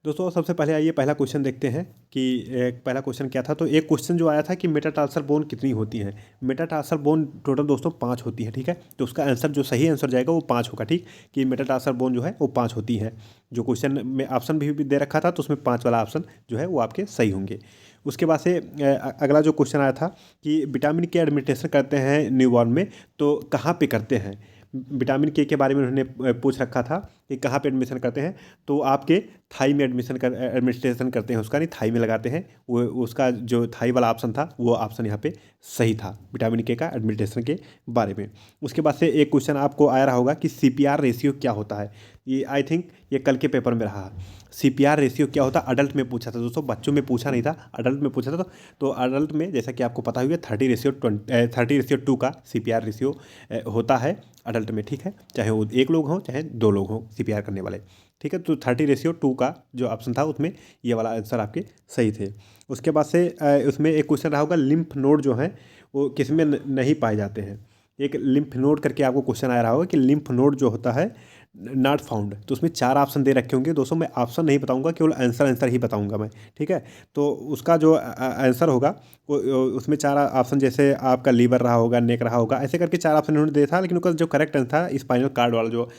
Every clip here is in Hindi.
दोस्तों सबसे पहले आइए पहला क्वेश्चन देखते हैं कि पहला क्वेश्चन क्या था। तो एक क्वेश्चन जो आया था कि मेटाटार्सल बोन कितनी होती हैं। मेटाटार्सल बोन टोटल दोस्तों 5 होती है, ठीक है। तो उसका आंसर जो सही आंसर जाएगा वो 5 होगा, ठीक। कि मेटाटार्सल बोन जो है वो 5 होती है। जो क्वेश्चन में ऑप्शन भी दे रखा था तो उसमें 5 वाला ऑप्शन जो है वो आपके सही होंगे। उसके बाद से अगला जो क्वेश्चन आया था कि विटामिन के एडमिनिस्ट्रेशन करते हैं न्यूबॉर्न में, तो कहाँ पे करते हैं। विटामिन के बारे में उन्होंने पूछ रखा था कि कहाँ पे एडमिशन करते हैं। तो आपके थाई में एडमिनिस्ट्रेशन करते हैं, उसका नहीं थाई में लगाते हैं। वो उसका जो थाई वाला ऑप्शन था वो ऑप्शन यहाँ पे सही था विटामिन के का एडमिनिस्ट्रेशन के बारे में। उसके बाद से एक क्वेश्चन आपको आया रहा होगा कि सीपीआर रेशियो क्या होता है। ये आई थिंक ये कल के पेपर में रहा। सीपीआर रेशियो क्या होता है, अडल्ट में पूछा था दोस्तों, बच्चों में पूछा नहीं था, अडल्ट में पूछा था। तो अडल्ट में जैसा कि आपको पता हुआ 30:2 का सीपीआर रेशियो होता है अडल्ट में, ठीक है। चाहे वो एक लोग हों चाहे दो लोग हों सीपीआर करने वाले, ठीक है। तो 30:2 का जो ऑप्शन था उसमें ये वाला आंसर आपके सही थे। उसके बाद से उसमें एक क्वेश्चन रहा होगा लिम्फ नोड जो है वो किस में नहीं पाए जाते हैं। एक लिम्फ नोड करके आपको क्वेश्चन आया रहा होगा कि लिम्फ नोड जो होता है नॉट फाउंड। तो उसमें 4 ऑप्शन दे रखे होंगे दोस्तों, मैं ऑप्शन नहीं बताऊंगा, केवल आंसर ही बताऊंगा मैं, ठीक है। तो उसका जो आंसर होगा वो उसमें 4 ऑप्शन, जैसे आपका लीवर रहा होगा, नेक रहा होगा, ऐसे करके 4 ऑप्शन उन्होंने दिया था। लेकिन उसका जो करेक्ट आंसर था स्पाइनल कार्ड वाला जो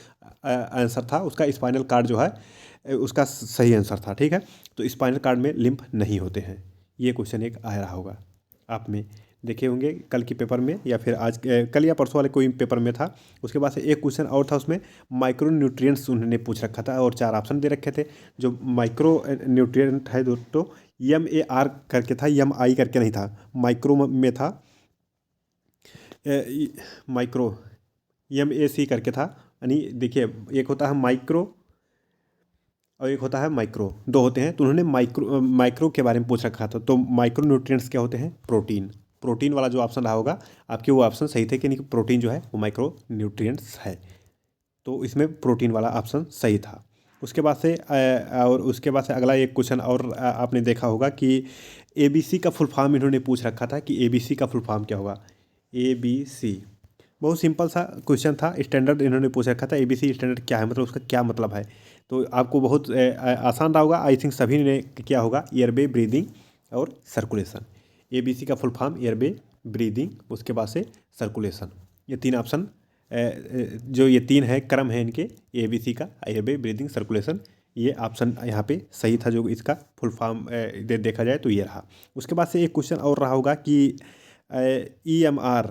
आंसर था, उसका स्पाइनल कार्ड जो है उसका सही आंसर था, ठीक है। तो स्पाइनल कार्ड में लिम्फ नहीं होते हैं। ये क्वेश्चन एक आया रहा होगा, आप में देखे होंगे कल के पेपर में या फिर आज कल या परसों वाले कोई पेपर में था। उसके बाद से एक क्वेश्चन और था, उसमें माइक्रो न्यूट्रिएंट्स उन्होंने पूछ रखा था और 4 ऑप्शन दे रखे थे। जो माइक्रो न्यूट्रिएंट है दोस्तों MAR करके था, MI करके नहीं था, माइक्रो में था। माइक्रो MAC करके था। यानी देखिए एक होता है माइक्रो और एक होता है माइक्रो, दो होते हैं। तो उन्होंने माइक्रो के बारे में पूछ रखा था। तो माइक्रो न्यूट्रिएंट्स क्या होते हैं, प्रोटीन। प्रोटीन वाला जो ऑप्शन रहा होगा आपके वो ऑप्शन सही थे कि नहीं, प्रोटीन जो है वो माइक्रो न्यूट्रिएंट्स है। तो इसमें प्रोटीन वाला ऑप्शन सही था। उसके बाद से और उसके बाद से अगला एक क्वेश्चन और आपने देखा होगा कि ABC का फुल फॉर्म इन्होंने पूछ रखा था कि ABC का फुल फॉर्म क्या होगा। ABC बहुत सिंपल सा क्वेश्चन था, स्टैंडर्ड इन्होंने पूछ रखा था ABC स्टैंडर्ड क्या है, मतलब उसका क्या मतलब है। तो आपको बहुत आसान रहा होगा, आई थिंक सभी ने किया होगा। एयरवे, ब्रीदिंग और सर्कुलेशन। ABC का फुल फॉर्म एयरवे, ब्रीदिंग, उसके बाद से सर्कुलेशन। ये 3 ऑप्शन जो ये 3 है क्रम है इनके ABC का, एयरवे, ब्रीदिंग, सर्कुलेशन। ये ऑप्शन यहाँ पे सही था जो इसका फुल फॉर्म देखा जाए तो ये रहा। उसके बाद से एक क्वेश्चन और रहा होगा कि EMR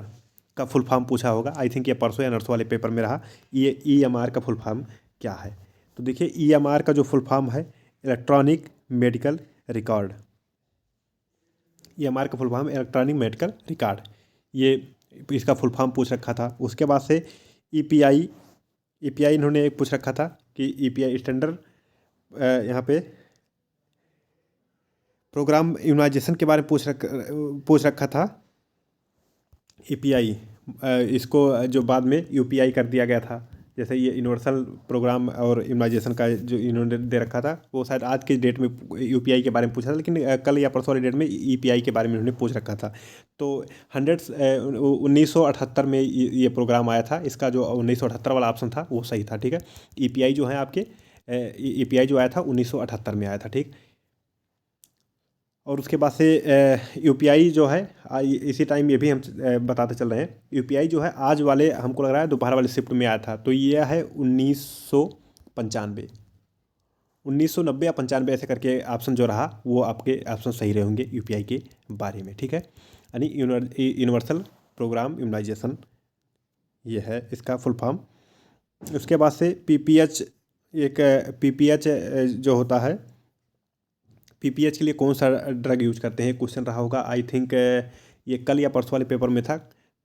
का फुल फॉर्म पूछा होगा, आई थिंक ये परसों या नरसों वाले पेपर में रहा। ये EMR का फुल फॉर्म क्या है। तो देखिए EMR का जो फुल फॉर्म है इलेक्ट्रॉनिक मेडिकल रिकॉर्ड। EMR का full form electronic medical record, ये इसका फुल फॉर्म पूछ रखा था। उसके बाद से EPI इन्होंने एक पूछ रखा था कि EPI स्टैंडर्ड यहाँ पे प्रोग्राम इम्यूनाइजेशन के बारे में पूछ रखा था। EPI इसको जो बाद में UPI कर दिया गया था। जैसे ये यूनिवर्सल प्रोग्राम और इम्यूनाइजेशन का जो इन्होंने दे रखा था वो शायद आज के डेट में UPI के बारे में पूछा था, लेकिन कल या परसों वाले डेट में EPI के बारे में उन्होंने पूछ रखा था। तो 1978 में ये प्रोग्राम आया था। इसका जो 1978 वाला ऑप्शन था वो सही था, ठीक है। EPI जो है आपके EPI जो आया था 1978 में आया था, ठीक। और उसके बाद से UPI जो है इसी टाइम ये भी हम बताते चल रहे हैं। UPI जो है आज वाले हमको लग रहा है दोपहर वाले शिफ्ट में आया था। तो ये है 1995, 1990 या 95 ऐसे करके ऑप्शन जो रहा वो आपके ऑप्शन सही रहे होंगे UPI के बारे में, ठीक है। यानी यूनिवर्सल प्रोग्राम इम्यूनाइजेशन ये है इसका फुल फॉर्म। उसके बाद से PPH, एक PPH जो होता है, PPH के लिए कौन सा ड्रग यूज करते हैं, क्वेश्चन रहा होगा। आई थिंक ये कल या परसों वाले पेपर में था।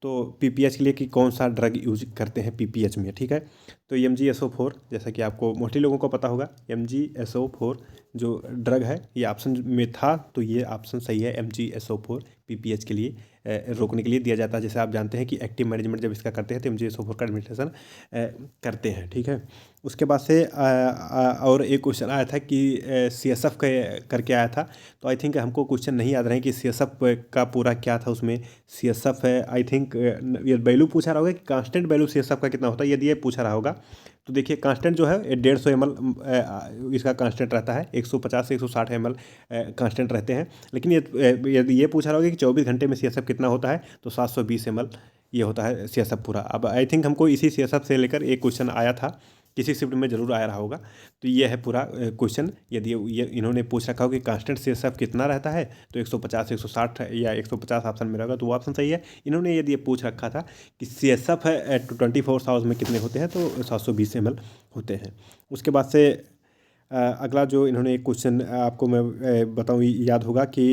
तो PPH के लिए कि कौन सा ड्रग यूज करते हैं PPH में, ठीक है। तो MgSO4, जैसा कि आपको मोस्टली लोगों को पता होगा, MgSO4 जो ड्रग है ये ऑप्शन में था। तो ये ऑप्शन सही है, MgSO4 PPH के लिए रोकने के लिए दिया जाता है। जैसे आप जानते हैं कि एक्टिव मैनेजमेंट जब इसका करते हैं तो MgSO4 का एडमिनिस्ट्रेशन करते हैं, ठीक है। उसके बाद से और एक क्वेश्चन आया था कि CSF करके आया था। तो आई थिंक हमको क्वेश्चन नहीं याद रहे कि CSF का पूरा क्या था उसमें। CSF है आई थिंक ये वैल्यू पूछा रहा होगा कि कांस्टेंट वैल्यू CSF का कितना होता है, यदि ये पूछा रहा होगा तो देखिए कांस्टेंट जो है 150 ml इसका कांस्टेंट रहता है, 150 से 160 ml कांस्टेंट रहते हैं। लेकिन यदि ये पूछा रहा होगा कि 24 घंटे में CSF कितना होता है, तो 720 ml ये होता है CSF पूरा। अब आई थिंक हमको इसी CSF से लेकर एक क्वेश्चन आया था, किसी शिफ्ट में ज़रूर आया रहा होगा। तो ये है पूरा क्वेश्चन। यदि ये इन्होंने पूछ रखा हो कि कांस्टेंट CSF कितना रहता है, तो 150 160 या 150 ऑप्शन में रहेगा, तो वो ऑप्शन सही है। इन्होंने यदि ये पूछ रखा था कि CSF है 24 आवर्स में कितने होते हैं, तो 720 ml होते हैं। उसके बाद से अगला जो इन्होंने एक क्वेश्चन आपको मैं बताऊँ, याद होगा कि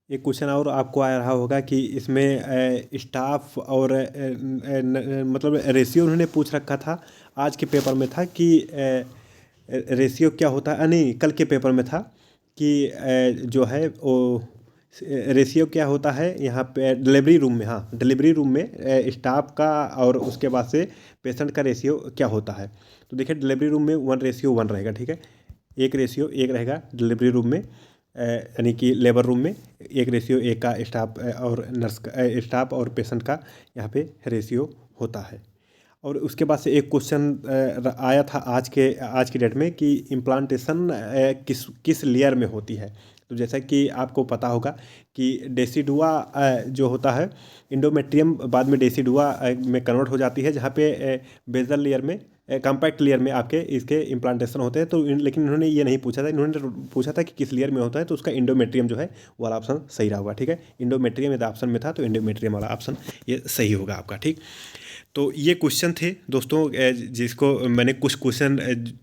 एक क्वेश्चन और आपको आ रहा होगा कि इसमें स्टाफ और मतलब रेशियो उन्होंने पूछ रखा था। आज के पेपर में था कि रेशियो क्या होता है, नहीं कल के पेपर में था कि जो है वो रेशियो क्या होता है यहाँ पे डिलीवरी रूम में। हाँ, डिलीवरी रूम में स्टाफ का और उसके बाद से पेशेंट का रेशियो क्या होता है। तो देखिए डिलीवरी रूम में 1:1 रहेगा, ठीक है। 1:1 रहेगा डिलीवरी रूम में, यानी कि लेबर रूम में 1:1 का स्टाफ और नर्स का स्टाफ और पेशेंट का यहाँ पे रेशियो होता है। और उसके बाद से एक क्वेश्चन आया था आज की डेट में कि इम्प्लांटेशन किस किस लेयर में होती है। तो जैसा कि आपको पता होगा कि डेसिडुआ जो होता है, इंडोमेट्रियम बाद में डेसिडुआ में कन्वर्ट हो जाती है, जहाँ पे बेजल लेयर में कॉम्पैक्ट लेयर में आपके इसके इम्प्लांटेशन होते हैं। तो लेकिन इन्होंने ये नहीं पूछा था, इन्होंने पूछा था कि किस लेयर में होता है, तो उसका इंडोमेट्रियम जो है वो वाला ऑप्शन सही रहा होगा, ठीक है। इंडोमेट्रियम यदि ऑप्शन में था तो इंडोमेट्रियम वाला ऑप्शन ये सही होगा आपका, ठीक। तो ये क्वेश्चन थे दोस्तों, जिसको मैंने कुछ क्वेश्चन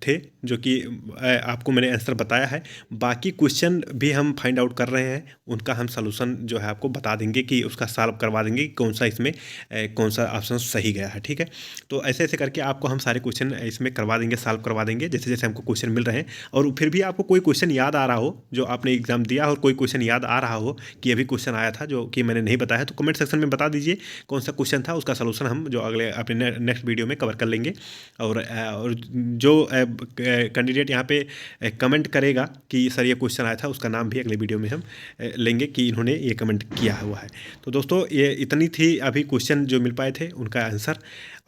थे जो कि आपको मैंने आंसर बताया है। बाकी क्वेश्चन भी हम फाइंड आउट कर रहे हैं, उनका हम सलूशन जो है आपको बता देंगे कि उसका सॉल्व करवा देंगे कि कौन सा इसमें कौन सा ऑप्शन सही गया है, ठीक है। तो ऐसे ऐसे करके आपको हम सारे क्वेश्चन इसमें करवा देंगे, सॉल्व करवा देंगे जैसे जैसे हमको क्वेश्चन मिल रहे हैं। और फिर भी आपको कोई क्वेश्चन याद आ रहा हो जो आपने एग्जाम दिया और कोई क्वेश्चन याद आ रहा हो कि अभी क्वेश्चन आया था जो कि मैंने नहीं बताया, तो कमेंट सेक्शन में बता दीजिए कौन सा क्वेश्चन था, उसका सलूशन हम जो अगले अपने नेक्स्ट वीडियो में कवर कर लेंगे। और जो कैंडिडेट यहाँ पे कमेंट करेगा कि सर ये क्वेश्चन आया था, उसका नाम भी अगले वीडियो में हम लेंगे कि इन्होंने ये कमेंट किया हुआ है। तो दोस्तों ये इतनी थी अभी क्वेश्चन जो मिल पाए थे उनका आंसर।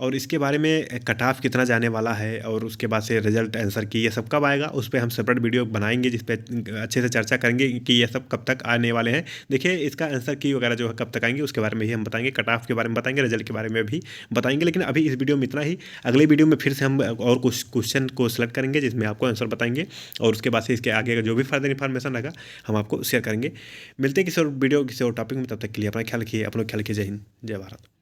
और इसके बारे में कट ऑफ कितना जाने वाला है और उसके बाद से रिजल्ट आंसर की ये सब कब आएगा, उस पर हम सेपरेट वीडियो बनाएंगे जिस पे अच्छे से चर्चा करेंगे कि ये सब कब तक आने वाले हैं। देखिए इसका आंसर की वगैरह जो है कब तक आएंगे उसके बारे में ही हम बताएंगे, कट ऑफ के बारे में बताएंगे, रिजल्ट के बारे में भी बताएंगे। लेकिन अभी इस वीडियो में इतना ही। अगले वीडियो में फिर से हम और कुछ क्वेश्चन को सिलेक्ट करेंगे जिसमें आपको आंसर बताएंगे, और उसके बाद से इसके आगे का जो भी फर्दर इन्फॉर्मेशन रहेगा हम आपको शेयर करेंगे। मिलते हैं किसी और वीडियो किसी और टॉपिक में, तब तक के लिए अपना ख्याल रखिए, अपना ख्याल रखिए। जय हिंद, जय भारत।